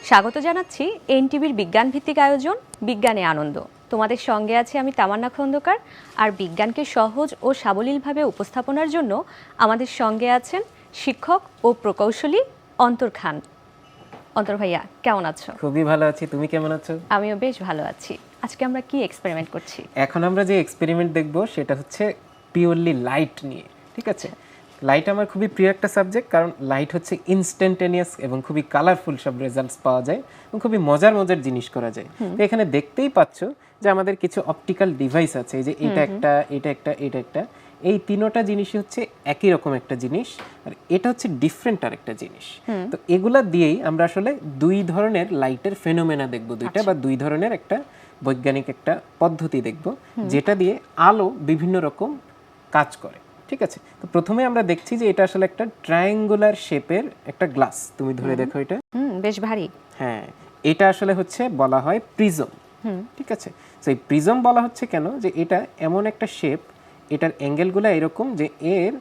স্বাগত জানাচ্ছি এনটিভির বিজ্ঞান ভিত্তিক আয়োজন বিজ্ঞানে আনন্দ। তোমাদের সঙ্গে আছি আমি তামান্না খন্দকার। আর বিজ্ঞানকে সহজ ও সাবলীলভাবে উপস্থাপনার জন্য আমাদের সঙ্গে আছেন শিক্ষক ও প্রকৌশলী অন্তর খান। অন্তর ভাইয়া কেমন আছো? খুবই ভালো আছি, তুমি কেমন আছো? আমিও বেশ ভালো আছি। আজকে আমরা কি এক্সপেরিমেন্ট করছি? এখন আমরা যে এক্সপেরিমেন্ট দেখব সেটা হচ্ছে পিওরলি লাইট নিয়ে। ঠিক আছে, লাইট আমার খুবই প্রিয় একটা সাবজেক্ট, কারণ লাইট হচ্ছে ইনস্ট্যান্টেনিয়াস এবং খুবই কালারফুল সব রেজাল্টস পাওয়া যায় এবং খুবই মজার মজার জিনিস করা যায়। তো এখানে দেখতেই পাচ্ছ যে আমাদের কিছু অপটিক্যাল ডিভাইস আছে, এই যে এটা একটা, এটা একটা, এটা একটা, এই তিনোটা জিনিসই হচ্ছে একই রকম একটা জিনিস, আর এটা হচ্ছে ডিফারেন্ট আর একটা জিনিস। তো এগুলা দিয়েই আমরা আসলে দুই ধরনের লাইটের ফেনোমেনা দেখব, দুইটা বা দুই ধরনের একটা বৈজ্ঞানিক একটা পদ্ধতি দেখব যেটা দিয়ে আলো বিভিন্ন রকম কাজ করে। ঠিক আছে, তো প্রথমে আমরা দেখছি যে এটা আসলে একটা ট্রায়াঙ্গুলার শেপের একটা গ্লাস। তুমি ধরে দেখো, এটা বেশ ভারী। হ্যাঁ, এটা আসলে হচ্ছে বলা হয় প্রিজম। ঠিক আছে, তো এই প্রিজম বলা হচ্ছে কেন, যে এটা এমন একটা শেপ, এটার অ্যাঙ্গেলগুলো এরকম যে এর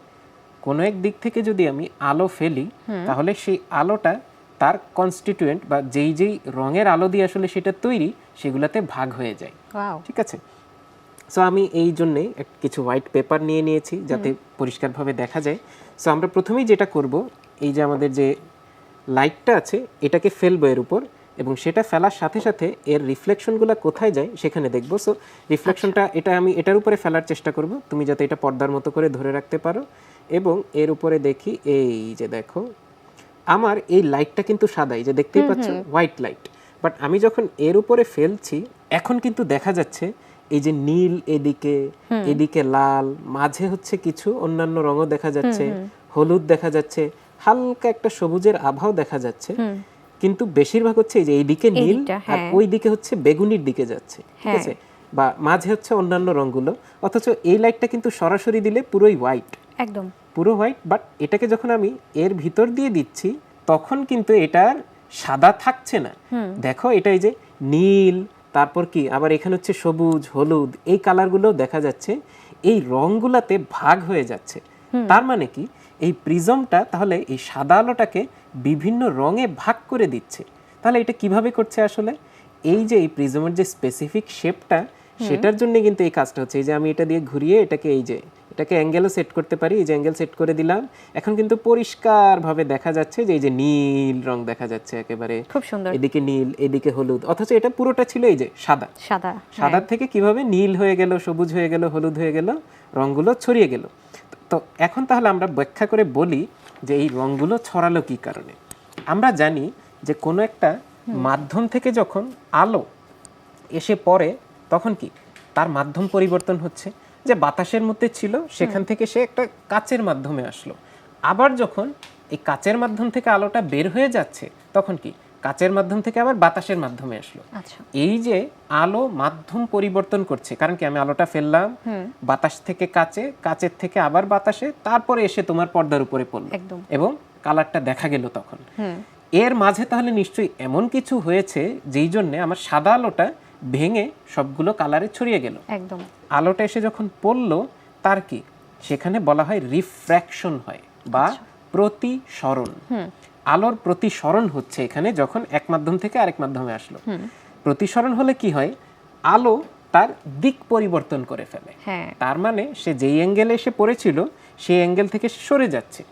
কোনো এক দিক থেকে যদি আমি আলো ফেলি তাহলে সেই আলোটা তার কনস্টিটিউয়েন্ট বা যেই যেই রঙের আলো দিয়ে আসলে সেটা তৈরি সেগুলাতে ভাগ হয়ে যায়। ঠিক আছে, সো আমি এই জন্যে কিছু হোয়াইট পেপার নিয়ে নিয়েছি যাতে পরিষ্কারভাবে দেখা যায়। সো আমরা প্রথমেই যেটা করব, এই যে আমাদের যে লাইটটা আছে এটাকে ফেলবো এর উপর, এবং সেটা ফেলার সাথে সাথে এর রিফ্লেকশনগুলো কোথায় যায় সেখানে দেখবো। সো রিফ্লেকশনটা এটা আমি এটার উপরে ফেলার চেষ্টা করব, তুমি যাতে এটা পর্দার মতো করে ধরে রাখতে পারো। এবং এর উপরে দেখি, এই যে দেখো আমার এই লাইটটা কিন্তু সাদা, এই যে দেখতেই পাচ্ছ হোয়াইট লাইট, বাট আমি যখন এর উপরে ফেলছি এখন কিন্তু দেখা যাচ্ছে এই যে নীল, এদিকে এদিকে লাল, মাঝে হচ্ছে কিছু অন্যান্য রঙও দেখা যাচ্ছে, হলুদ দেখা যাচ্ছে, হালকা একটা সবুজের আভাও দেখা যাচ্ছে, কিন্তু বেশিরভাগ হচ্ছে এই যে এইদিকে নীল আর ওই দিকে হচ্ছে বেগুনির দিকে যাচ্ছে। ঠিক আছে, বা মাঝে হচ্ছে অন্যান্য রঙগুলো, অথচ এই লাইটটা কিন্তু সরাসরি দিলে পুরোই হোয়াইট, একদম পুরো হোয়াইট। বাট এটাকে যখন আমি এর ভিতর দিয়ে দিচ্ছি তখন কিন্তু এটার সাদা থাকছে না। দেখো এটা এই যে নীল, তারপর কি আবার এখানে হচ্ছে সবুজ, হলুদ, এই কালারগুলো দেখা যাচ্ছে, এই রঙগুলাতে ভাগ হয়ে যাচ্ছে। তার মানে কি, এই প্রিজমটা তাহলে এই সাদা আলোটাকে বিভিন্ন রঙে ভাগ করে দিচ্ছে। তাহলে এটা কিভাবে করছে আসলে, এই যে এই প্রিজমের যে স্পেসিফিক শেপটা সেটার জন্য কিন্তু এই কাজটা হচ্ছে। এই যে আমি এটা দিয়ে ঘুরিয়ে এটাকে এই যে এটাকে অ্যাঙ্গেলও সেট করতে পারি, এই যে অ্যাঙ্গেল সেট করে দিলাম, এখন কিন্তু পরিষ্কারভাবে দেখা যাচ্ছে যে এই যে নীল রং দেখা যাচ্ছে একেবারে খুব সুন্দর, এদিকে নীল এদিকে হলুদ, অথচ এটা পুরোটা ছিল এই যে সাদা। সাদার থেকে কিভাবে নীল হয়ে গেল, সবুজ হয়ে গেল, হলুদ হয়ে গেল, রঙগুলো ছড়িয়ে গেল। তো এখন তাহলে আমরা ব্যাখ্যা করে বলি যে এই রঙগুলো ছড়ালো কি কারণে। আমরা জানি যে কোনো একটা মাধ্যম থেকে যখন আলো এসে পড়ে তখন কি তার মাধ্যম পরিবর্তন হচ্ছে। যে বাতাসের মধ্যে ছিল সেখান থেকে সে একটা কাচের মাধ্যমে আসলো, আবার যখন এই কাচের মাধ্যম থেকে আলোটা বের হয়ে যাচ্ছে তখন কি কাচের মাধ্যম থেকে আবার বাতাসের মাধ্যমে আসলো। এই যে আলো মাধ্যম পরিবর্তন করছে, কারণ কি আমি আলোটা ফেললাম বাতাস থেকে কাচে, কাচের থেকে আবার বাতাসে, তারপরে এসে তোমার পর্দার উপরে পড়লো এবং কালারটা দেখা গেল তখন। এর মাঝে তাহলে নিশ্চয়ই এমন কিছু হয়েছে যেই জন্য আমার সাদা আলোটা ভেঙে সবগুলো কালারে ছড়িয়ে গেল। একদম আলোটা এসে যখন পড়লো তার কি সেখানে বলা হয় রিফ্র্যাকশন হয় বা প্রতিসরণ। আলোর প্রতিসরণ হচ্ছে এখানে যখন এক মাধ্যম থেকে আরেক মাধ্যমে আসলো। প্রতিসরণ হলে কি হয়, আলো তার দিক পরিবর্তন করে ফেলে। তার মানে সে যেই অ্যাঙ্গেলে এসে পড়েছিল সেই অ্যাঙ্গেল থেকে সরে যাচ্ছে।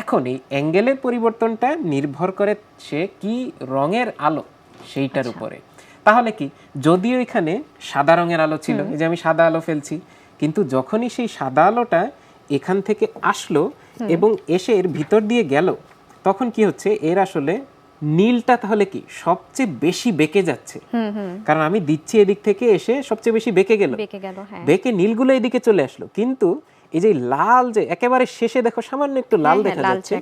এখন এই অ্যাঙ্গেলের পরিবর্তনটা নির্ভর করে সে কি রঙের আলো সেইটার উপরে। তাহলে কি, যদিও এখানে সাদা রঙের আলো ছিল, এই যে আমি সাদা আলো ফেলছি, কিন্তু যখনই সেই সাদা আলোটা এখান থেকে আসলো এবং এসে এর ভিতর দিয়ে গেল তখন কি হচ্ছে, এর আসলে নীলটা তাহলে কি সবচেয়ে বেশি বেঁকে যাচ্ছে, কারণ আমি দিচ্ছি এদিক থেকে এসে সবচেয়ে বেশি বেঁকে গেল, বেঁকে নীলগুলো এদিকে চলে আসলো। কিন্তু এই যে লাল, যে একেবারে শেষে দেখো সামান্য একটু লাল দেখা যাচ্ছে,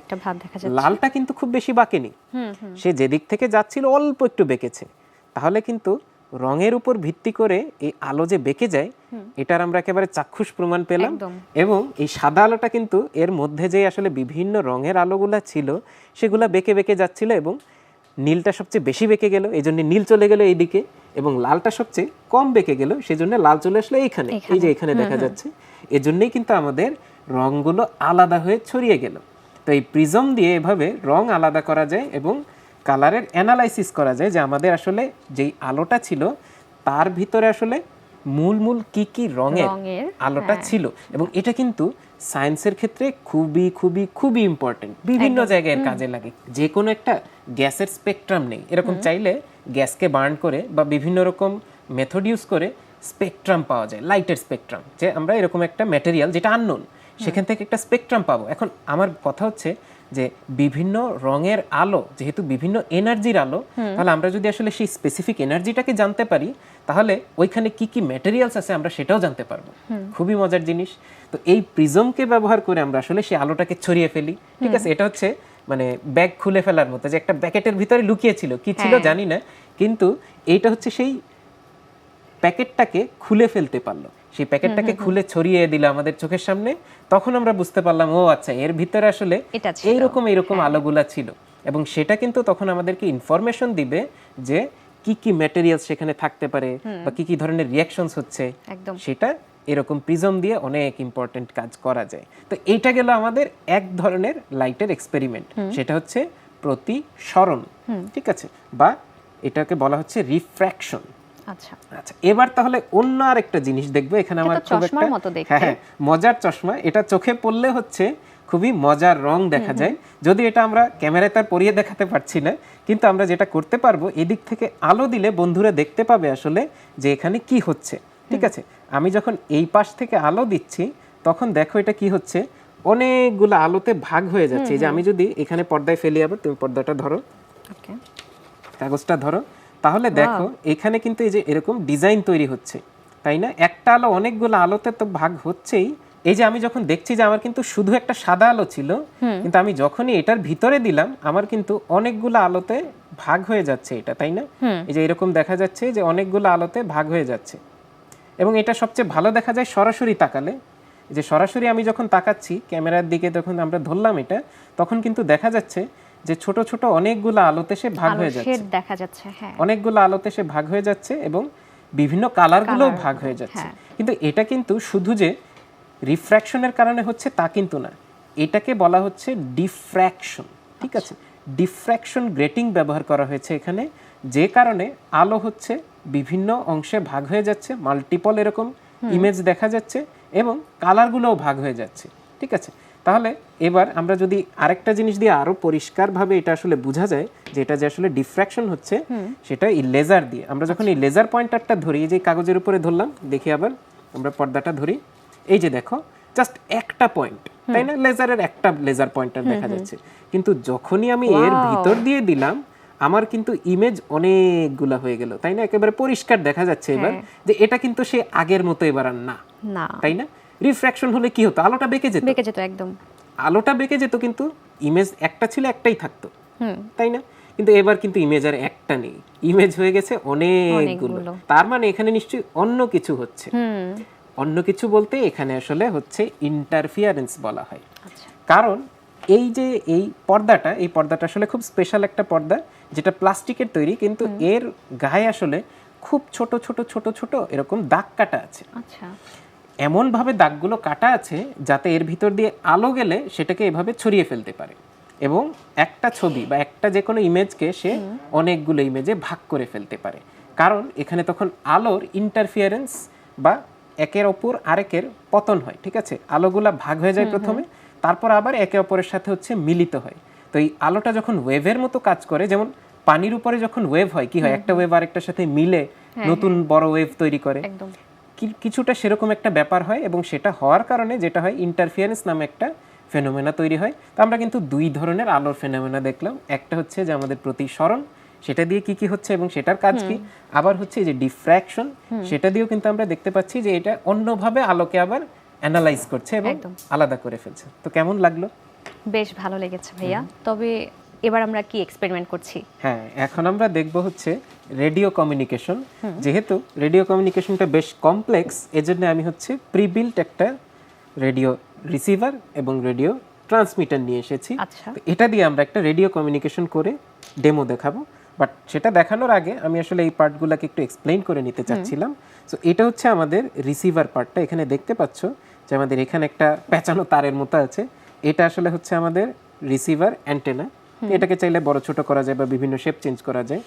লালটা কিন্তু খুব বেশি বাঁকেনি, সে যেদিক থেকে যাচ্ছিল অল্প একটু বেঁকেছে। তাহলে কিন্তু রঙের উপর ভিত্তি করে এই আলো যে বেঁকে যায় এটার আমরা একেবারে চাক্ষুষ প্রমাণ পেলাম। এবং এই সাদা আলোটা কিন্তু এর মধ্যে যে আসলে বিভিন্ন রঙের আলোগুলা ছিল সেগুলা বেঁকে বেঁকে যাচ্ছিল, এবং নীলটা সবচেয়ে বেশি বেঁকে গেল, এই জন্য নীল চলে গেল এইদিকে, এবং লালটা সবচেয়ে কম বেঁকে গেল, সেই জন্য লাল চলে আসলো এইখানে, এই যে এখানে দেখা যাচ্ছে। এজন্যই কিন্তু আমাদের রঙগুলো আলাদা হয়ে ছড়িয়ে গেল। তো এই প্রিজম দিয়ে এভাবে রং আলাদা করা যায় এবং কালারের অ্যানালাইসিস করা যায় যে আমাদের আসলে যেই আলোটা ছিল তার ভিতরে আসলে মূল মূল কি কি রঙের আলোটা ছিল। এবং এটা কিন্তু সায়েন্সের ক্ষেত্রে খুবই খুবই খুবই ইম্পর্টেন্ট, বিভিন্ন জায়গায় কাজে লাগে। যে কোনো একটা গ্যাসের স্পেকট্রাম নেই, এরকম চাইলে গ্যাসকে বার্ন করে বা বিভিন্ন রকম মেথড ইউজ করে স্পেকট্রাম পাওয়া যায়, লাইটের স্পেকট্রাম, যে আমরা এরকম একটা ম্যাটেরিয়াল যেটা আননোন সেখান থেকে একটা স্পেকট্রাম পাবো। এখন আমার কথা হচ্ছে যে বিভিন্ন রঙের আলো যেহেতু বিভিন্ন এনার্জির আলো, তাহলে আমরা যদি আসলে সেই স্পেসিফিক এনার্জিটাকে জানতে পারি তাহলে ওইখানে কি কি ম্যাটেরিয়ালস আছে আমরা সেটাও জানতে পারবো। খুবই মজার জিনিস। তো এই প্রিজমকে ব্যবহার করে আমরা আসলে সেই আলোটাকে ছড়িয়ে ফেলি, ঠিক আছে? এটা হচ্ছে মানে ব্যাগ খুলে ফেলার মতো, যে একটা প্যাকেটের ভিতরে লুকিয়ে ছিল, কি ছিল জানি না, কিন্তু এইটা হচ্ছে সেই প্যাকেটটাকে খুলে ফেলতে পারলো, সেই প্যাকেটটাকে খুলে ছড়িয়ে দিল আমাদের চোখের সামনে। তখন আমরা বুঝতে পারলাম ও আচ্ছা, এর ভিতরে আসলে এইরকম আলোগুলা ছিল। এবং সেটা কিন্তু তখন আমাদেরকে ইনফরমেশন দিবে যে কি কি ম্যাটেরিয়ালস সেখানে থাকতে পারে বা কি কি ধরনের রিঅ্যাকশনস হচ্ছে, সেটা এরকম প্রিজম দিয়ে অনেক ইম্পর্টেন্ট কাজ করা যায়। তো এইটা গেল আমাদের এক ধরনের লাইটের এক্সপেরিমেন্ট, সেটা হচ্ছে প্রতিসরণ, ঠিক আছে, বা এটাকে বলা হচ্ছে রিফ্র্যাকশন। আচ্ছা, এবার তাহলে অন্য আরেকটা জিনিস দেখবো। এখানে আমার খুব একটা মজার চশমা, এটা চোখে পড়লে হচ্ছে খুবই মজার রং দেখা যায়। যদি এটা আমরা ক্যামেরায় তার পরিয়ে দেখাতে পারছি না, কিন্তু আমরা যেটা করতে পারবো, এদিক থেকে আলো দিলে বন্ধুরা দেখতে পাবে আসলে যে এখানে কি হচ্ছে, ঠিক আছে? আমি যখন এই পাশ থেকে আলো দিচ্ছি তখন দেখো এটা কি হচ্ছে, অনেকগুলো আলোতে ভাগ হয়ে যাচ্ছে। যে আমি যদি এখানে পর্দায় ফেলি, আবার তুমি পর্দাটা ধরো, কাগজটা ধরো, তাহলে দেখো এখানে কিন্তু এই যে এরকম ডিজাইন তৈরি হচ্ছে, তাই না? একটা আলো অনেকগুলো আলোতে তো ভাগ হচ্ছেই। এই যে আমি যখন দেখছি যে আমার কিন্তু শুধু একটা সাদা আলো ছিল, কিন্তু আমি যখনই এটার ভিতরে দিলাম আমার কিন্তু অনেকগুলো আলোতে ভাগ হয়ে যাচ্ছে এটা, তাই না? এই যে এরকম দেখা যাচ্ছে যে অনেকগুলো আলোতে ভাগ হয়ে যাচ্ছে। এবং এটা সবচেয়ে ভালো দেখা যায় সরাসরি তাকালে। যে সরাসরি আমি যখন তাকাচ্ছি ক্যামেরার দিকে, তখন আমরা ধরলাম এটা, তখন কিন্তু দেখা যাচ্ছে যে ছোট ছোট অনেকগুলো আলোতে সে ভাগ হয়ে যাচ্ছে, দেখা যাচ্ছে, হ্যাঁ, অনেকগুলো আলোতে সে ভাগ হয়ে যাচ্ছে এবং বিভিন্ন কালারগুলোও ভাগ হয়ে যাচ্ছে। কিন্তু এটা কিন্তু শুধু যে রিফ্র্যাকশনের কারণে হচ্ছে তা কিন্তু না, এটাকে বলা হচ্ছে ডিফ্র্যাকশন, ঠিক আছে? ডিফ্র্যাকশন গ্রেটিং ব্যবহার করা হয়েছে এখানে, যে কারণে আলো হচ্ছে বিভিন্ন অংশে ভাগ হয়ে যাচ্ছে, মাল্টিপল এরকম ইমেজ দেখা যাচ্ছে এবং কালারগুলোও ভাগ হয়ে যাচ্ছে, ঠিক আছে? তাহলে এবার আমরা যদি আরেকটা জিনিস দিয়ে আরো পরিষ্কারভাবে এটা আসলে বোঝা যায় যে এটা যে আসলে ডিফ্র্যাকশন হচ্ছে, সেটা এই লেজার দিয়ে। আমরা যখন এই লেজার পয়েন্টারটা ধরি, এই যে কাগজের উপরে ধরলাম, দেখি আবার আমরা পর্দাটা ধরি, এই যে দেখো জাস্ট একটা পয়েন্ট, তাই না? লেজারের একটা লেজার পয়েন্টার দেখা যাচ্ছে, কিন্তু যখনই আমি এর ভিতর দিয়ে দিলাম আমার কিন্তু ইমেজ অনেকগুলা হয়ে গেল, তাই না? একেবারে পরিষ্কার দেখা যাচ্ছে এবার যে এটা কিন্তু সে আগের মতো এবার আর না, তাই না? রিফ্র্যাকশন হলে কি হতো, আলোটা বেঁকে যেত, একদম আলোটা বেঁকে যেত, কিন্তু ইমেজ একটা ছিল, একটাই থাকতো, তাই না? কিন্তু এবার কিন্তু ইমেজ আর একটা নেই, ইমেজ হয়ে গেছে অনেকগুলো। তার মানে এখানে নিশ্চয়ই অন্য কিছু হচ্ছে। অন্য কিছু বলতে এখানে আসলে হচ্ছে ইন্টারফিয়ারেন্স বলা হয়। কারণ এই যে এই পর্দাটা আসলে খুব স্পেশাল একটা পর্দা, যেটা প্লাস্টিকের তৈরি, কিন্তু এর গায়ে আসলে খুব ছোট ছোট ছোট ছোট এরকম দাগ কাটা আছে। এমন ভাবে দাগগুলো কাটা আছে যাতে এর ভিতর দিয়ে আলো গেলে সেটাকে এভাবে ছড়িয়ে ফেলতে পারে এবং একটা ছবি বা একটা যে কোনো ইমেজকে সে অনেকগুলো ইমেজে ভাগ করে ফেলতে পারে। কারণ এখানে তখন আলোর ইন্টারফিয়ারেন্স বা একের ওপর আরেকের পতন হয়, ঠিক আছে? আলোগুলা ভাগ হয়ে যায় প্রথমে, তারপর আবার একে অপরের সাথে হচ্ছে মিলিত হয়। তো এই আলোটা যখন ওয়েভের মতো কাজ করে, যেমন পানির উপরে যখন ওয়েভ হয় কি হয়, একটা ওয়েভ আরেকটার সাথে মিলে নতুন বড় ওয়েভ তৈরি করে, কিছুটা সেরকম একটা ব্যাপার হয়। এবং সেটা হওয়ার কারণে যেটা হয়, ইন্টারফিয়ারেন্স নামে একটা ফেনোমেনা তৈরি হয়। তো আমরা কিন্তু দুই ধরনের আলোর ফেনোমেনা দেখলাম, একটা হচ্ছে যে আমাদের প্রতিসরণ, সেটা দিয়ে কি কি হচ্ছে এবং সেটার কাজ কি, আবার হচ্ছে যে ডিফ্র্যাকশন, সেটা দিয়েও কিন্তু আমরা দেখতে পাচ্ছি যে এটা অন্যভাবে আলোকে আবার অ্যানালাইজ করছে এবং আলাদা করে ফেলছে। তো কেমন লাগলো? বেশ ভালো লেগেছে ভাইয়া। তবে এবার আমরা কি এক্সপেরিমেন্ট করছি? হ্যাঁ, এখন আমরা দেখব হচ্ছে রেডিও কমিউনিকেশন। যেহেতু রেডিও কমিউনিকেশনটা বেশ কমপ্লেক্স, এজন্য আমি হচ্ছে প্রিবিল্ট একটা রেডিও রিসিভার এবং রেডিও ট্রান্সমিটার নিয়ে এসেছি। এটা দিয়ে আমরা একটা রেডিও কমিউনিকেশন করে ডেমো দেখাবো। বাট সেটা দেখানোর আগে আমি আসলে এই পার্টগুলোকে একটু এক্সপ্লেইন করে নিতে চাচ্ছিলাম। সো এটা হচ্ছে আমাদের রিসিভার পার্টটা। এখানে দেখতে পাচ্ছ যে আমাদের এখানে একটা পেঁচানো তারের মতো আছে, এটা আসলে হচ্ছে আমাদের রিসিভার অ্যান্টেনা। এটাকে চাইলে বড় ছোট করা যায় বা বিভিন্ন শেপ চেঞ্জ করা যায়।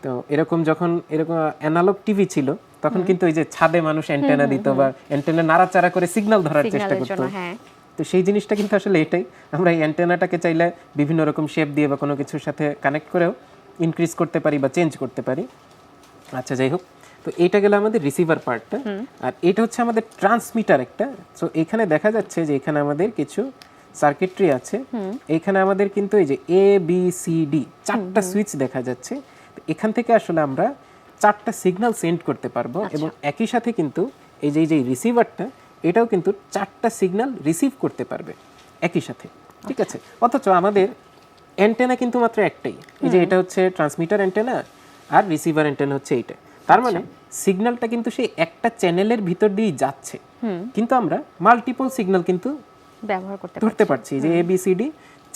তো এরকম যখন এরকম অ্যানালগ টিভি ছিল তখন কিন্তু ওই যে ছাদে মানুষ অ্যান্টেনা দিত বা অ্যান্টেনা নাড়াচাড়া করে সিগন্যাল ধরার চেষ্টা করতো। তো সেই জিনিসটা কিন্তু আসলে এটাই, আমরা এই অ্যান্টেনাটাকে চাইলে বিভিন্ন রকম শেপ দিয়ে বা কোনো কিছুর সাথে কানেক্ট করেও ইনক্রিজ করতে পারি বা চেঞ্জ করতে পারি। আচ্ছা, যাই হোক, তো এইটা গেল আমাদের রিসিভার পার্টটা। আর এটা হচ্ছে আমাদের ট্রান্সমিটার একটা। সো এখানে দেখা যাচ্ছে যে এখানে আমাদের কিছু সার্কিটরি আছে। এখানে আমাদের কিন্তু এই যে এ বি সি ডি 4টা সুইচ দেখা যাচ্ছে। তো এখান থেকে আসলে আমরা 4টা সিগন্যাল সেন্ড করতে পারবো এবং একই সাথে কিন্তু এই যে রিসিভারটা এটাও কিন্তু 4টা সিগন্যাল রিসিভ করতে পারবে একই সাথে, ঠিক আছে। অথচ আমাদের অ্যান্টেনা কিন্তু মাত্র একটাই, এই যে এটা হচ্ছে ট্রান্সমিটার অ্যান্টেনা আর রিসিভার অ্যান্টেনা হচ্ছে এইটা। তার মানে সিগন্যালটা কিন্তু সেই একটা চ্যানেলের ভিতর দিয়েই যাচ্ছে, কিন্তু আমরা মাল্টিপল সিগন্যাল কিন্তু ব্যবহার করতে পারছি। যে এ বি সি ডি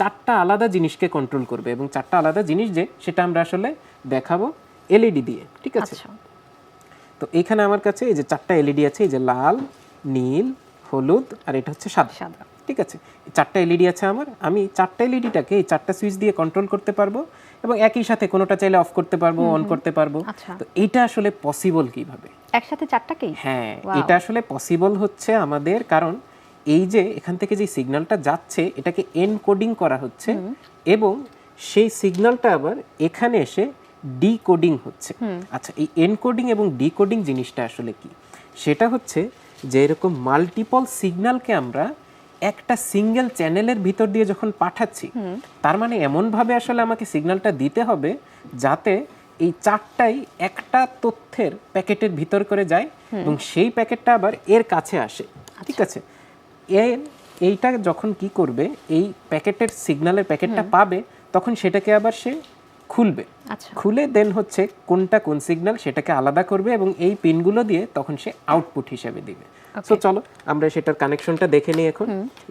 4টা আলাদা জিনিসকে কন্ট্রোল করবে এবং 4টা আলাদা জিনিস যে সেটা আমরা আসলে দেখাবো এলইডি দিয়ে, ঠিক আছে। তো এখানে আমার কাছে এই যে 4টা এলইডি আছে, এই যে লাল, নীল, হলুদ আর এটা হচ্ছে সাদা, ঠিক আছে। 4টা এলইডি আছে আমার, আমি 4টা এলইডিটাকে এই 4টা সুইচ দিয়ে কন্ট্রোল করতে পারবো এবং একই সাথে কোনোটা চাইলে অফ করতে পারবো, অন করতে পারবো। তো এটা আসলে পসিবল কিভাবে একসাথে 4টাকেই? হ্যাঁ, এটা আসলে পসিবল হচ্ছে আমাদের, কারণ এই যে এখান থেকে যে সিগন্যালটা যাচ্ছে এটাকে এনকোডিং করা হচ্ছে এবং সেই সিগন্যালটা আবার এখানে এসে ডিকোডিং হচ্ছে। আচ্ছা, এই এনকোডিং এবং ডিকোডিং জিনিসটা আসলে কি? সেটা হচ্ছে যে এরকম মাল্টিপল সিগন্যালকে আমরা একটা সিঙ্গেল চ্যানেলের ভিতর দিয়ে যখন পাঠাচ্ছি, তার মানে এমনভাবে আসলে আমাকে সিগন্যালটা দিতে হবে যাতে এই 4টাই একটা তথ্যের প্যাকেটের ভিতর করে যায় এবং সেই প্যাকেটটা আবার এর কাছে আসে, ঠিক আছে। এইটা যখন কি করবে, এই প্যাকেটের সিগন্যালের প্যাকেটটা পাবে তখন সেটাকে আবার সে খুলবে, খুলে দেন হচ্ছে কোনটা কোন সিগন্যাল সেটাকে আলাদা করবে এবং এই পিনগুলো দিয়ে তখন সে আউটপুট হিসেবে দিবে। সো চলো আমরা সেটার কানেকশনটা দেখে নিই। এখন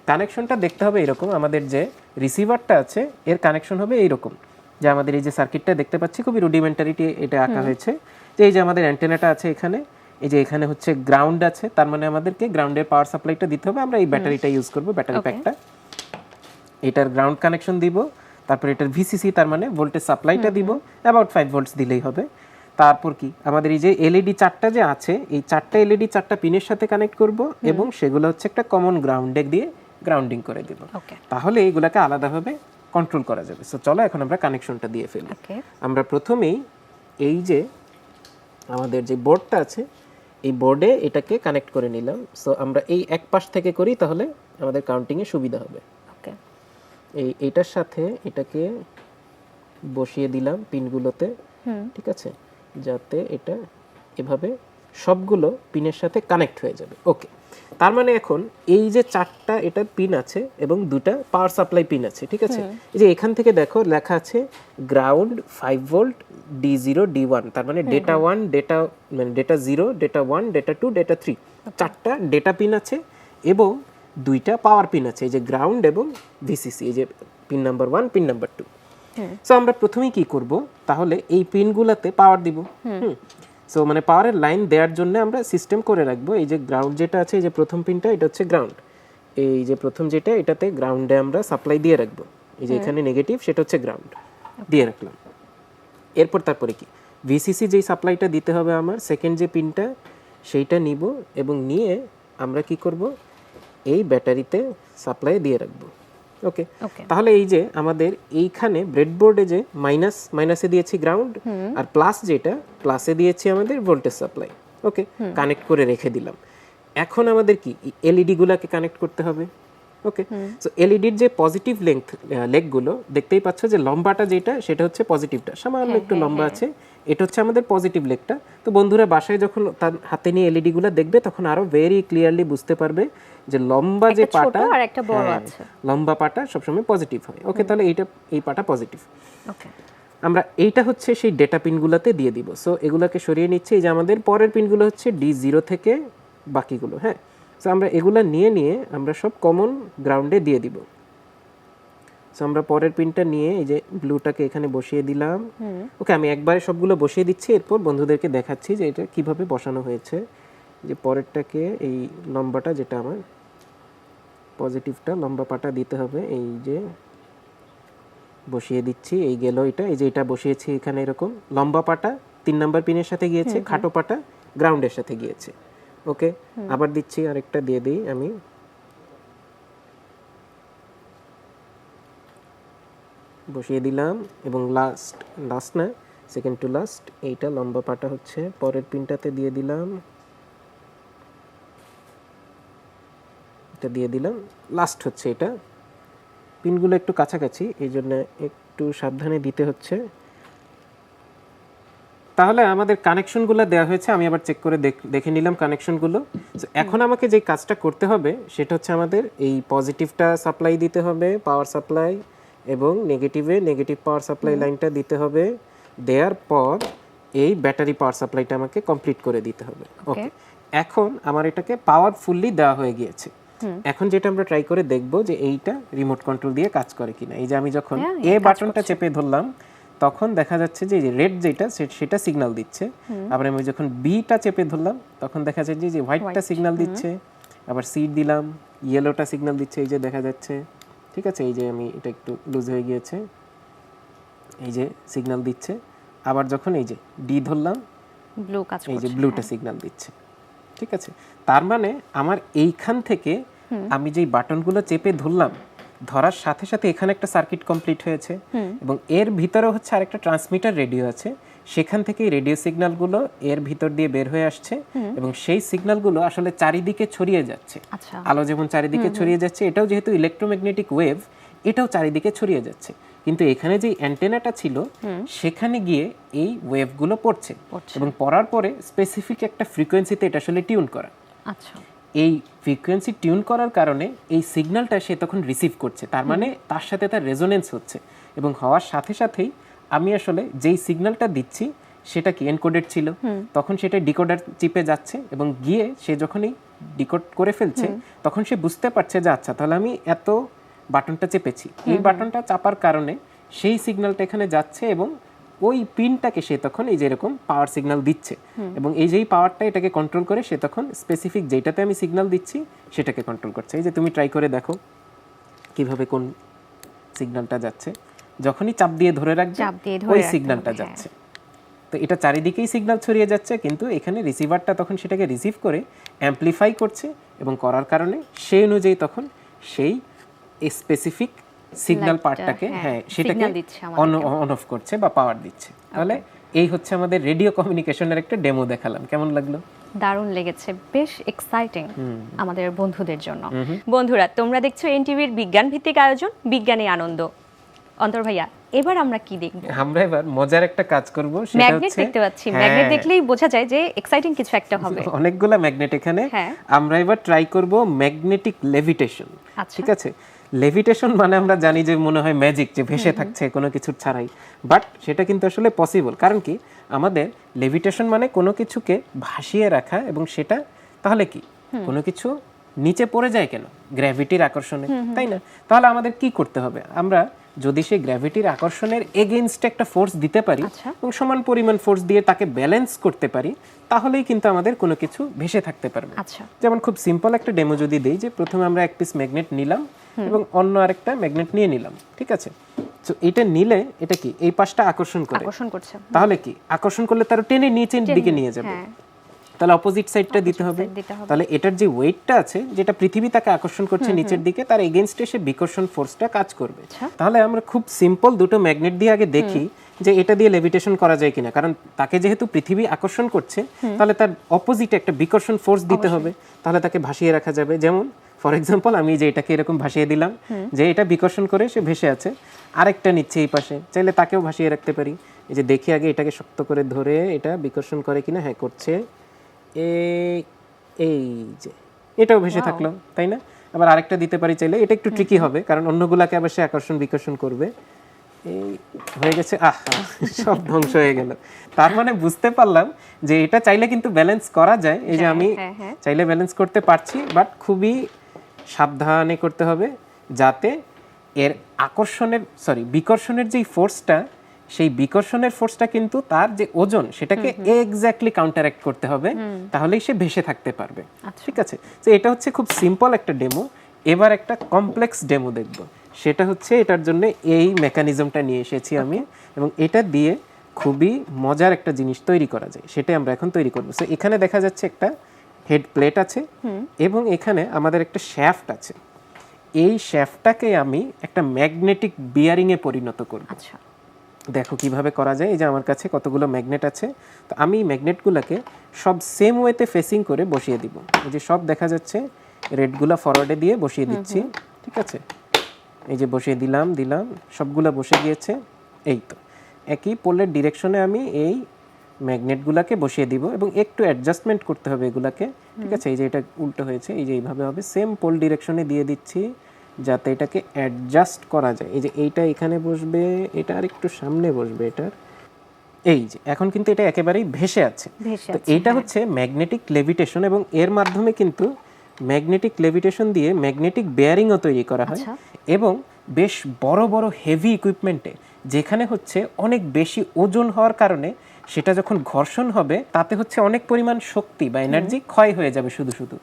কানেকশনটা দেখতে হবে এরকম, আমাদের যে রিসিভারটা আছে এর কানেকশন হবে এইরকম, যে আমাদের এই যে সার্কিটটা দেখতে পাচ্ছি খুবই রুডিমেন্টারিটি এটা আঁকা হয়েছে, যে এই যে আমাদের অ্যান্টেনাটা আছে এখানে, এই যে এখানে হচ্ছে গ্রাউন্ড আছে, তার মানে আমাদেরকে গ্রাউন্ডের পাওয়ার সাপ্লাইটা দিতে হবে। আমরা এই ব্যাটারিটা ইউজ করব, ব্যাটারি প্যাকটা, এটার গ্রাউন্ড কানেকশন দিব, তারপর এটার ভিসিসি তার মানে ভোল্টেজ সাপ্লাইটা দিব, অ্যাবাউট 5 ভোল্টস দিলেই হবে। তারপর কি আমাদের এই যে এলইডি 4টা যে আছে, এই 4টা এলইডি 4টা পিনের সাথে কানেক্ট করব এবং সেগুলো হচ্ছে একটা কমন গ্রাউন্ডে দিয়ে গ্রাউন্ডিং করে দেব, তাহলে এইগুলাকে আলাদাভাবে কন্ট্রোল করা যাবে। সো চলো এখন আমরা কানেকশনটা দিয়ে ফেলি। আমরা প্রথমেই এই যে আমাদের যে বোর্ডটা আছে এই বোর্ডে এটাকে কানেক্ট করে নিলাম। সো আমরা এই এক পাশ থেকে করি তাহলে আমাদের কাউন্টিংয়ে সুবিধা হবে। এইটার সাথে এটাকে বসিয়ে দিলাম পিনগুলোতে, ঠিক আছে, যাতে এটা এভাবে সবগুলো পিনের সাথে কানেক্ট হয়ে যাবে। ওকে, তার মানে এখন এই যে 4টা এটা পিন আছে এবং 2টা পাওয়ার সাপ্লাই পিন আছে, ঠিক আছে। এই যে এখান থেকে দেখো লেখা আছে গ্রাউন্ড 5 ভোল্ট D0 D1, তার মানে ডেটা 1 ডেটা মানে ডেটা 0 ডেটা 1 ডেটা 2 ডেটা 3, 4টা ডেটা পিন আছে এবং 2টা পাওয়ার পিন আছে, এই যে গ্রাউন্ড এবং ভিসিসি, এই যে pin number 1 pin number 2। So আমরা প্রথমেই কি করব, তাহলে এই পিনগুলোতে পাওয়ার দিব। সো মানে পাওয়ারের লাইন দেওয়ার জন্য আমরা সিস্টেম করে রাখবো, এই যে গ্রাউন্ড যেটা আছে, এই যে প্রথম পিনটা এটা হচ্ছে গ্রাউন্ড, এই যে প্রথম যেটা এটাতে গ্রাউন্ডে আমরা সাপ্লাই দিয়ে রাখবো, এই যে এখানে নেগেটিভ সেটা হচ্ছে গ্রাউন্ড দিয়ে রাখলাম। এরপর তারপরে কি ভিসিসি যেই সাপ্লাইটা দিতে হবে আমার সেকেন্ড যে পিনটা সেইটা নিব এবং নিয়ে আমরা কি করব এই ব্যাটারিতে সাপ্লাই দিয়ে রাখবো। ওকে, তাহলে এই যে আমাদের এইখানে ব্রেডবোর্ডে যে মাইনাসে দিয়েছি গ্রাউন্ড আর প্লাস যেটা প্লাসে দিয়েছি আমাদের ভোল্টেজ সাপ্লাই। ওকে, কানেক্ট করে রেখে দিলাম। এখন আমাদের কি এলইডি গুলাকে কানেক্ট করতে হবে। ওকে, সো এলইডির যে পজিটিভ লেগগুলো দেখতেই পাচ্ছ যে লম্বাটা যেটা সেটা হচ্ছে পজিটিভটা, সামান্য একটু লম্বা আছে, এটা হচ্ছে আমাদের পজিটিভ লেগটা। তো বন্ধুরা বাসায় যখন তার হাতে নিয়ে এলইডি গুলো দেখবে তখন আরো ভেরি ক্লিয়ারলি বুঝতে পারবে যে লম্বা যে পাটা আর একটা বড় আছে, লম্বা পাটা সবসময় পজিটিভ হয়। ওকে, তাহলে এই পাটা পজিটিভ। ওকে, আমরা এইটা হচ্ছে সেই ডেটা পিনগুলোতে দিয়ে দিব। সো এগুলাকে সরিয়ে নিচ্ছে, এই যে আমাদের পরের পিনগুলো হচ্ছে D0 থেকে বাকিগুলো। হ্যাঁ, সো আমরা এগুলা নিয়ে আমরা সব কমন গ্রাউন্ডে দিয়ে দিব। সো আমরা পরের পিনটা নিয়ে এই যে ব্লুটাকে এখানে বসিয়ে দিলাম। ওকে, আমি একবারে সবগুলো বসিয়ে দিচ্ছি, এরপর বন্ধুদেরকে দেখাচ্ছি যে এটা কিভাবে বসানো হয়েছে। যে পরেরটাকে এই লম্বাটা যেটা আমার পজিটিভটা লম্বা পাটা দিতে হবে, এই যে বসিয়ে দিচ্ছি। এই গেল এটা, এই যে এটা বসিয়েছি এখানে এরকম লম্বা পাটা 3 নাম্বার পিনের সাথে গিয়েছে, খাটো পাটা গ্রাউন্ডের সাথে গিয়েছে। ওকে, আবার দিচ্ছি, আরেকটা দিয়ে দিই আমি। বসিয়ে দিলাম এবং লাস্ট না, সেকেন্ড টু লাস্ট এইটা লম্বা পাটা হচ্ছে পরের পিনটাতে দিয়ে দিলাম, এটা দিয়ে দিলাম, লাস্ট হচ্ছে এটা। পিনগুলো একটু কাছাকাছি, এই জন্য একটু সাবধানে দিতে হচ্ছে। তাহলে আমাদের কানেকশনগুলো দেওয়া হয়েছে, আমি আবার চেক করে দেখে নিলাম কানেকশনগুলো। এখন আমাকে যে কাজটা করতে হবে সেটা হচ্ছে আমাদের এই পজিটিভটা সাপ্লাই দিতে হবে, পাওয়ার সাপ্লাই, এবং নেগেটিভ পাওয়ার সাপ্লাই লাইনটা দিতে হবে। দেওয়ার পর এই ব্যাটারি পাওয়ার সাপ্লাইটা আমাকে কমপ্লিট করে দিতে হবে। ওকে, এখন আমার এটাকে পাওয়ারফুলি দেওয়া হয়ে গিয়েছে। এখন যেটা আমরা ট্রাই করে দেখব যে এইটা রিমোট কন্ট্রোল দিয়ে কাজ করে কিনা। এই যে আমি যখন এ বাটনটা চেপে ধরলাম তখন দেখা যাচ্ছে যে রেড যেটা সেটা সিগন্যাল দিচ্ছে, আবার আমি যখন বিটা চেপে ধরলাম তখন দেখা যাচ্ছে যে হোয়াইটটা সিগন্যাল দিচ্ছে, আবার সি দিলাম ইয়েলোটা সিগন্যাল দিচ্ছে, এই যে দেখা যাচ্ছে। ঠিক আছে, এই যে আমি এটা একটু লুজ হয়ে গিয়েছে, এই যে সিগন্যাল দিচ্ছে। আবার যখন এই যে ডি ধরলাম, ব্লু কাজ করছে, এই যে ব্লুটা সিগন্যাল দিচ্ছে। ঠিক আছে, তার মানে আমার এইখান থেকে আমি যেই বাটনগুলো চেপে ধরলাম, ধরার সাথে সাথে এখানে একটা সার্কিট কমপ্লিট হয়েছে, এবং এর ভিতরে হচ্ছে আরেকটা ট্রান্সমিটার রেডিও আছে, সেখান থেকে রেডিও সিগন্যালগুলো এর ভিতর দিয়ে বের হয়ে আসছে, এবং সেই সিগন্যালগুলো আসলে চারিদিকে ছড়িয়ে যাচ্ছে। আলো যেমন চারিদিকে ছড়িয়ে যাচ্ছে, এটাও যেহেতু ইলেকট্রোম্যাগনেটিক ওয়েভ, এটাও চারিদিকে ছড়িয়ে যাচ্ছে। কিন্তু এখানে যে অ্যান্টেনাটা ছিল সেখানে গিয়ে এই ওয়েভগুলো পড়ছে, এবং পড়ার পরে স্পেসিফিক একটা ফ্রিকোয়েন্সিতে এটা আসলে টিউন করা। আচ্ছা, এই ফ্রিকোয়েন্সি টিউন করার কারণে এই সিগন্যালটা সে তখন রিসিভ করছে, তার মানে তার সাথে তার রেজোনেন্স হচ্ছে, এবং হওয়ার সাথে সাথেই আমি আসলে যেই সিগন্যালটা দিচ্ছি সেটা কি এনকোডেড ছিল, তখন সেটা ডিকোডার চিপে যাচ্ছে, এবং গিয়ে সে যখনই ডিকোড করে ফেলছে তখন সে বুঝতে পারছে যে আচ্ছা তাহলে আমি এত বাটনটা চেপেছি, এই বাটনটা চাপার কারণে সেই সিগন্যালটা এখানে যাচ্ছে, এবং ওই পিনটাকে সে তখন এই যে এরকম পাওয়ার সিগন্যাল দিচ্ছে, এবং এই যেই পাওয়ারটা এটাকে কন্ট্রোল করে সে তখন স্পেসিফিক যেটাতে আমি সিগন্যাল দিচ্ছি সেটাকে কন্ট্রোল করছে। এই যে তুমি ট্রাই করে দেখো কিভাবে কোন সিগন্যালটা যাচ্ছে, যখনই চাপ দিয়ে ধরে রাখবে ওই সিগন্যালটা যাচ্ছে। তো এটা চারিদিকেই সিগন্যাল ছড়িয়ে যাচ্ছে, কিন্তু এখানে রিসিভারটা তখন সেটাকে রিসিভ করে অ্যাম্পলিফাই করছে, এবং করার কারণে সেই অনুযায়ী তখন সেই স্পেসিফিক সিগন্যাল পার্টটাকে সেটাকে অন অফ করছে বা পাওয়ার দিচ্ছে। তাহলে এই হচ্ছে আমাদের রেডিও কমিউনিকেশনের একটা ডেমো দেখালাম, কেমন লাগলো? দারুণ লেগেছে, বেশ এক্সাইটিং আমাদের বন্ধুদের জন্য। বন্ধুরা, তোমরা দেখছো এনটিভির বিজ্ঞান ভিত্তিক আয়োজন বিজ্ঞানে আনন্দ। অন্তর ভাইয়া, এবার আমরা কি দেখব? আমরা এবার মজার একটা কাজ করব, সেটা হচ্ছে ম্যাগনেট দেখতে পাচ্ছি। ম্যাগনেট দেখলেই বোঝা যায় যে এক্সাইটিং কিছু একটা হবে। অনেকগুলা ম্যাগনেট এখানে। আমরা এবার ট্রাই করব ম্যাগনেটিক লেভিটেশন। ঠিক আছে, লেভিটেশন মানে আমরা জানি যে মনে হয় ম্যাজিক, যে ভেসে থাকছে কোনো কিছু ছাড়াই, বাট সেটা কিন্তু আসলে পসিবল। কারণ কি, আমাদের লেভিটেশন মানে কোনো কিছুকে ভাসিয়ে রাখা, এবং সেটা তাহলে কি কোনো কিছু নিচে পড়ে যায় কেন? গ্র্যাভিটির আকর্ষণে, তাই না? তাহলে আমাদের কি করতে হবে? আমরা যদি সেই গ্র্যাভিটির আকর্ষণের এগেইনস্টে একটা ফোর্স দিতে পারি এবং সমান পরিমাণ ফোর্স দিয়ে তাকে ব্যালেন্স করতে পারি, তাহলেই কিন্তু আমাদের কোনো কিছু ভেসে থাকতে পারবে। যেমন খুব সিম্পল একটা ডেমো যদি দেই, যে প্রথমে আমরা এক পিস ম্যাগনেট নিলাম এবং অন্য আরেকটা ম্যাগনেট নিয়ে নিলাম। ঠিক আছে, তো এটা নিলে এটা কি এই পাশটা আকর্ষণ করছে, তাহলে কি আকর্ষণ করলে তার টেনে নিচের দিকে নিয়ে যাবে, তাহলে অপোজিট সাইডটা দিতে হবে। তাহলে এটার যে ওয়েটটা আছে, যেটা পৃথিবী তাকে আকর্ষণ করছে নিচের দিকে, তার এগেইনস্টে সে বিকর্ষণ ফোর্সটা কাজ করবে। তাহলে আমরা খুব সিম্পল দুটো ম্যাগনেট দিয়ে আগে দেখি যে এটা দিয়ে লেভিটেশন করা যায় কিনা, কারণ তাকে যেহেতু পৃথিবী আকর্ষণ করছে, তাহলে তার অপোজিটে একটা বিকর্ষণ ফোর্স দিতে হবে, তাহলে তাকে ভাসিয়ে রাখা যাবে। যেমন ফর এক্সাম্পল আমি যে এটাকে এরকম ভাসিয়ে দিলাম, যে এটা বিকর্ষণ করে সে ভেসে আছে, আরেকটা নিচ্ছে এই পাশে, চাইলে তাকেও ভাসিয়ে রাখতে পারি। এই যে দেখি আগে এটাকে শক্ত করে ধরে এটা বিকর্ষণ করে কিনা, হ্যাঁ করছে, এই যে এটাও ভেসে থাকলো, তাই না? আবার আরেকটা দিতে পারি চাইলে, এটা একটু ট্রিকি হবে কারণ অন্যগুলাকে আবার সে আকর্ষণ বিকর্ষণ করবে। এই হয়ে গেছে, সব ধ্বংস হয়ে গেল। তার মানে বুঝতে পারলাম যে এটা চাইলে কিন্তু ব্যালেন্স করা যায়। এই যে আমি চাইলে ব্যালেন্স করতে পারছি, বাট খুবই সাবধানে করতে হবে যাতে এর বিকর্ষণের যে ফোর্সটা, সেই বিকর্ষণের ফোর্সটা কিন্তু তার যে ওজন সেটাকে এক্স্যাক্টলি কাউন্টারঅ্যাক্ট করতে হবে, তাহলেই সে ভেসে থাকতে পারবে। ঠিক আছে, তো এটা হচ্ছে খুব সিম্পল একটা ডেমো। এবার একটা কমপ্লেক্স ডেমো দেখব। সেটা হচ্ছে এটার জন্য এই মেকানিজমটা নিয়ে এসেছি আমি, এবং এটা দিয়ে খুবই মজার একটা জিনিস তৈরি করা যায়, সেটাই আমরা এখন তৈরি করবো। সো এখানে দেখা যাচ্ছে একটা হেড প্লেট আছে এবং এখানে আমাদের একটা শ্যাফট আছে। এই শ্যাফটটাকে আমি একটা ম্যাগনেটিক বিয়ারিংয়ে পরিণত করব। আচ্ছা, দেখো কিভাবে করা যায়। এই যে আমার কাছে কতগুলো ম্যাগনেট আছে, তো আমি ম্যাগনেটগুলোকে সব সেম ওয়েতে ফেসিং করে বসিয়ে দিব। এই যে সব দেখা যাচ্ছে, রেডগুলো ফরওয়ার্ডে দিয়ে বসিয়ে দিচ্ছি, ঠিক আছে। এই যে বসিয়ে দিলাম, সবগুলো বসে গিয়েছে। এই তো একই পোলের ডিরেকশনে আমি এই ম্যাগনেটগুলোকে বসিয়ে দিব এবং একটু অ্যাডজাস্টমেন্ট করতে হবে এগুলাকে, ঠিক আছে। এই যে এটা উল্টো হয়েছে, এই যে এইভাবে হবে, সেম পোল ডিরেকশনে দিয়ে দিচ্ছি যাতে এটাকে অ্যাডজাস্ট করা যায়। এই যে এইটা এখানে বসবে, এটা আর একটু সামনে বসবে এটার। এই যে এখন কিন্তু এটা একেবারেই ভেসে আছে। তো এইটা হচ্ছে ম্যাগনেটিক লেভিটেশন, এবং এর মাধ্যমে কিন্তু ম্যাগনেটিক লেভিটেশন দিয়ে ম্যাগনেটিক বেয়ারিংও তৈরি করা হয়। এবং বেশ বড় বড় হেভি ইকুইপমেন্টে যেখানে হচ্ছে অনেক বেশি ওজন হওয়ার কারণে সেটা যখন ঘর্ষণ হবে তাতে হচ্ছে অনেক পরিমাণ শক্তি বা এনার্জি ক্ষয় হয়ে যাবে শুধু।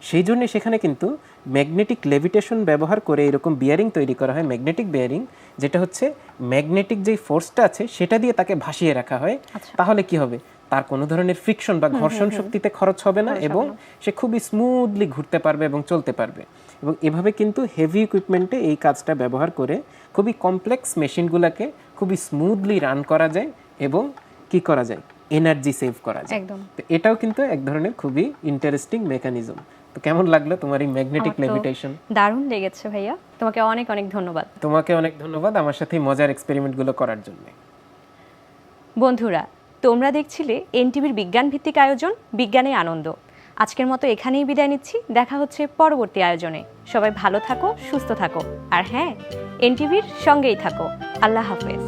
সেই জন্য সেখানে কিন্তু ম্যাগনেটিক লেভিটেশন ব্যবহার করে এরকম বিয়ারিং তৈরি করা হয়, ম্যাগনেটিক বিয়ারিং, যেটা হচ্ছে ম্যাগনেটিক যেই ফোর্সটা আছে সেটা দিয়ে তাকে ভাসিয়ে রাখা হয়। তাহলে কি হবে, তার কোনো ধরনের ফ্রিকশন বা ঘর্ষণ শক্তিতে খরচ হবে না এবং সে খুবই স্মুথলি ঘুরতে পারবে এবং চলতে পারবে। এবং এভাবে কিন্তু হেভি ইকুইপমেন্টে এই কাজটা ব্যবহার করে খুবই কমপ্লেক্স মেশিনগুলোকে খুবই স্মুথলি রান করা যায় এবং কি করা যায়, এনার্জি সেভ করা যায়। তো এটাও কিন্তু এক ধরনের খুবই ইন্টারেস্টিং মেকানিজম। তো কেমন লাগলো তোমার এই ম্যাগনেটিক লেভিটেশন? দারুণ লেগেছে ভাইয়া, তোমাকে অনেক অনেক ধন্যবাদ। তোমাকে অনেক ধন্যবাদ আমার সাথে মজার এক্সপেরিমেন্টগুলো করার জন্য। বন্ধুরা, তোমরা দেখছিলে এনটিভির বিজ্ঞান ভিত্তিক আয়োজন বিজ্ঞানে আনন্দ। আজকের মতো এখানেই বিদায় নিচ্ছি, দেখা হচ্ছে পরবর্তী আয়োজনে। সবাই ভালো থাকো, সুস্থ থাকো, আর হ্যাঁ, এনটিভির সঙ্গেই থাকো। আল্লাহ হাফেজ।